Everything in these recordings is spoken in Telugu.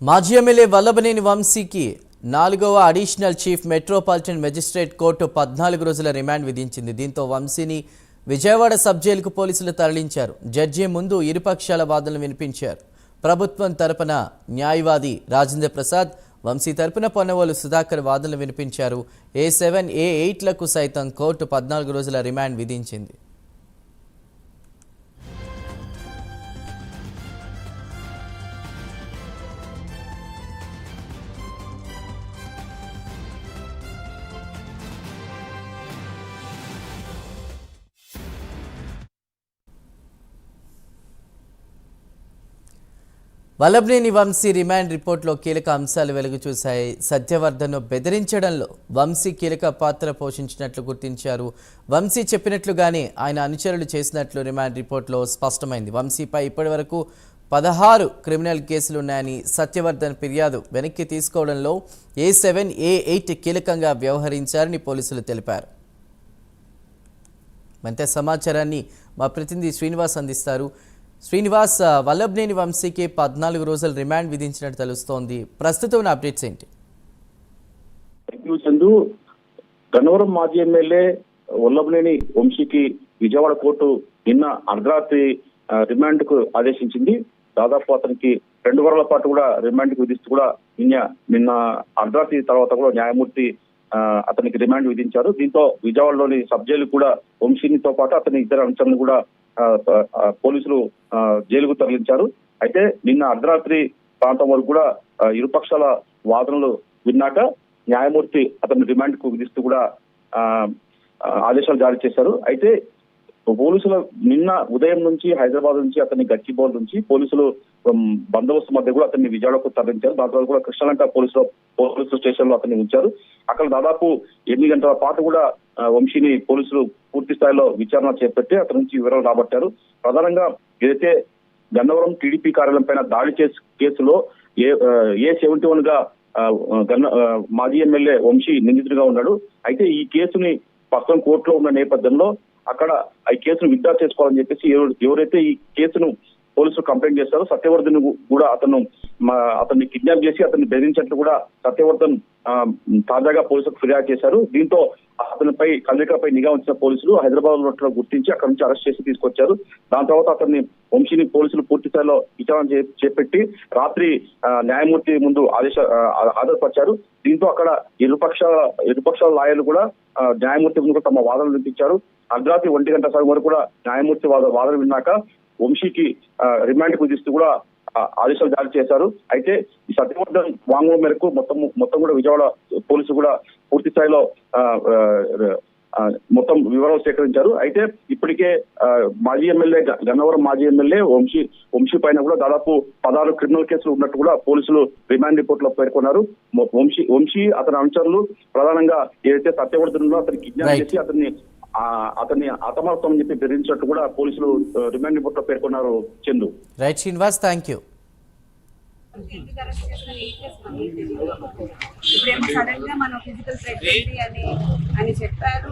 మాజీ ఎమ్మెల్యే వల్లభనేని వంశీకి 4వ additional chief metropolitan magistrate court 14 రోజుల రిమాండ్ విధించింది. దీంతో వంశీని విజయవాడ సబ్ జైలుకు పోలీసులు తరలించారు. జడ్జి ముందు ఇరుపక్షాల వాదనలు వినిపించారు. ప్రభుత్వం తరపున న్యాయవాది రాజేంద్ర ప్రసాద్, వంశీ తరపున పొన్నవోలు సుధాకర్ వాదనలు వినిపించారు. A7, A8లకు సైతం కోర్టు 14 రోజుల రిమాండ్ విధించింది. వల్లభనేని వంశీ రిమాండ్ రిపోర్టులో కీలక అంశాలు వెలుగు చూశాయి. సత్యవర్ధన్ను బెదిరించడంలో వంశీ కీలక పాత్ర పోషించినట్లు గుర్తించారు. వంశీ చెప్పినట్లుగానే ఆయన అనుచరులు చేసినట్లు రిమాండ్ రిపోర్టులో స్పష్టమైంది. వంశీపై ఇప్పటివరకు 16 క్రిమినల్ కేసులు ఉన్నాయని, సత్యవర్ధన్ ఫిర్యాదు వెనక్కి తీసుకోవడంలో A7, A8 కీలకంగా వ్యవహరించారని పోలీసులు తెలిపారు. మరింత సమాచారాన్ని మా ప్రతినిధి శ్రీనివాస్ అందిస్తారు. శ్రీనివాస్, వల్లభనేని వంశీకి 14 రోజుల రిమాండ్ విధించినట్టు తెలుస్తోంది. ప్రస్తుతం ఉన్న అప్డేట్స్ ఏంటి? చందు, గన్నవరం మాజీ ఎమ్మెల్యే వల్లభనేని వంశీకి విజయవాడ కోర్టు నిన్న అర్ధరాత్రి రిమాండ్ కు ఆదేశించింది. దాదాపు అతనికి 2 వారాల పాటు కూడా రిమాండ్ కు విధిస్తూ కూడా నిన్న అర్ధరాత్రి తర్వాత కూడా న్యాయమూర్తి అతనికి రిమాండ్ విధించారు. దీంతో విజయవాడలోని సబ్ జైలు కూడా వంశీనితో పాటు అతని ఇద్దరు అంశాలను కూడా పోలీసులు జైలుకు తరలించారు. అయితే నిన్న అర్ధరాత్రి ప్రాంతం వరకు కూడా ఇరుపక్షాల వాదనలు విన్నాక న్యాయమూర్తి అతని రిమాండ్ కు విధిస్తూ కూడా ఆదేశాలు జారీ చేశారు. అయితే పోలీసులు నిన్న ఉదయం నుంచి హైదరాబాద్ నుంచి అతన్ని గచ్చిబౌలి నుంచి పోలీసులు బందోబస్తు మధ్య కూడా అతన్ని విజయవాడకు తరలించారు. దాని తర్వాత కూడా కృష్ణలంక పోలీసు స్టేషన్ లో అతన్ని ఉంచారు. అక్కడ దాదాపు 8 గంటల పాటు కూడా వంశీని పోలీసులు పూర్తి స్థాయిలో విచారణ చేపట్టి అతని నుంచి వివరాలు రాబట్టారు. ప్రధానంగా ఏదైతే గన్నవరం టీడీపీ కార్యాలయం పైన దాడి కేసులో A71 గా మాజీ ఎమ్మెల్యే వంశీ నిందితుడిగా ఉన్నాడు. అయితే ఈ కేసుని ప్రస్తుతం కోర్టులో ఉన్న నేపథ్యంలో అక్కడ ఈ కేసును విత్డ్రా చేసుకోవాలని చెప్పేసి ఎవరైతే ఈ కేసును పోలీసులు కంప్లైంట్ చేశారో సత్యవర్ధన్ కూడా అతన్ని కిడ్నాప్ చేసి అతన్ని బెదిరించినట్లు కూడా సత్యవర్ధన్ తాజాగా పోలీసులకు ఫిర్యాదు చేశారు. దీంతో అతనిపై కదలికలపై నిఘా ఉంచిన పోలీసులు హైదరాబాద్ లో గుర్తించి అక్కడి నుంచి అరెస్ట్ చేసి తీసుకొచ్చారు. దాని తర్వాత అతన్ని వంశీని పోలీసులు పూర్తి స్థాయిలో విచారణ చేపట్టి రాత్రి న్యాయమూర్తి ముందు హాజరుపరిచారు. దీంతో అక్కడ ఇరుపక్షాల లాయర్లు కూడా న్యాయమూర్తి ముందు తమ వాదనలు వినిపించారు. అర్ధరాత్రి 1 గంట సమయం వరకు కూడా న్యాయమూర్తి వాదన విన్నాక వంశీకి రిమాండ్ కు విధిస్తూ కూడా ఆదేశాలు జారీ చేశారు. అయితే ఈ సత్యవర్ధన్ వాంగ్మూలం మేరకు మొత్తం కూడా విజయవాడ పోలీసులు కూడా పూర్తి స్థాయిలో మొత్తం వివరాలు సేకరించారు. అయితే ఇప్పటికే గన్నవరం మాజీ ఎమ్మెల్యే వంశీ పైన కూడా దాదాపు 16 క్రిమినల్ కేసులు ఉన్నట్టు కూడా పోలీసులు రిమాండ్ రిపోర్ట్ లో పేర్కొన్నారు. వంశీ అతని అనుచరులు ప్రధానంగా ఏదైతే సత్యవర్ధన్ అతన్ని కిడ్నాప్ చేసి అతన్ని హతమార్చామని చెప్పి బెదిరించినట్టు కూడా పోలీసులు రిమాండ్ రిపోర్ట్ లో పేర్కొన్నారు. Chandu. Right Srinivas, thank you. ఇప్పుడేమో సడన్ గా మనం ఫిజికల్ ప్రెగ్నెన్సీ అని చెప్పారు.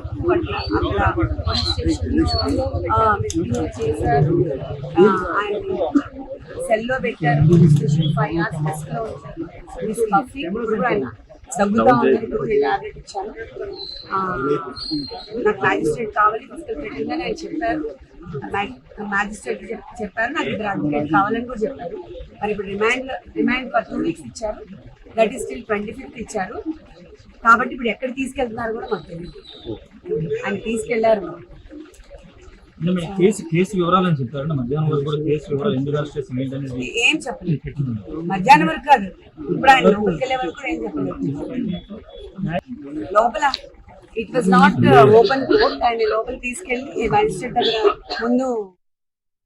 చేశారు, ఆయన సెల్లో పెట్టారు. పోలీస్ స్టేషన్ 5 hours బస్ లో ఉంచారు. ఆయన దగ్గుతా ఉంది, టాబ్లెట్ ఇచ్చాను. నాకు మ్యాజిస్ట్రేట్ కావాలి, ఫిజికల్ ప్రెగ్నెన్సీ అని ఆయన చెప్పారు. మ్యాజిస్ట్రేట్ చెప్పారు, నాకు 2 అడ్వకేట్ కావాలని కూడా చెప్పారు. మరి ఇప్పుడు రిమాండ్ ఫర్ 2 weeks ఇచ్చారు. దట్ ఈస్ స్టిల్ 25th ఇచ్చారు. కాబట్టి ఇప్పుడు ఎక్కడ తీసుకెళ్తున్నారు కూడా మాకు తెలియదు. ఆయన తీసుకెళ్లారు. కేసు వివరాలని చెప్పారు. మధ్యాహ్నం వరకు కూడా కేసు వివరాలు ఎందుకు అరెస్ట్ చేసి ఏం చెప్పలేదు. మధ్యాహ్నం వరకు కాదు, ఇప్పుడు ఆయన లోపలికి వెళ్ళే వరకు కూడా ఏం చెప్పలేదు. లోపల it was not open court. ఆయన లోపల తీసుకెళ్లి మ్యాజిస్ట్రేట్ దగ్గర ముందు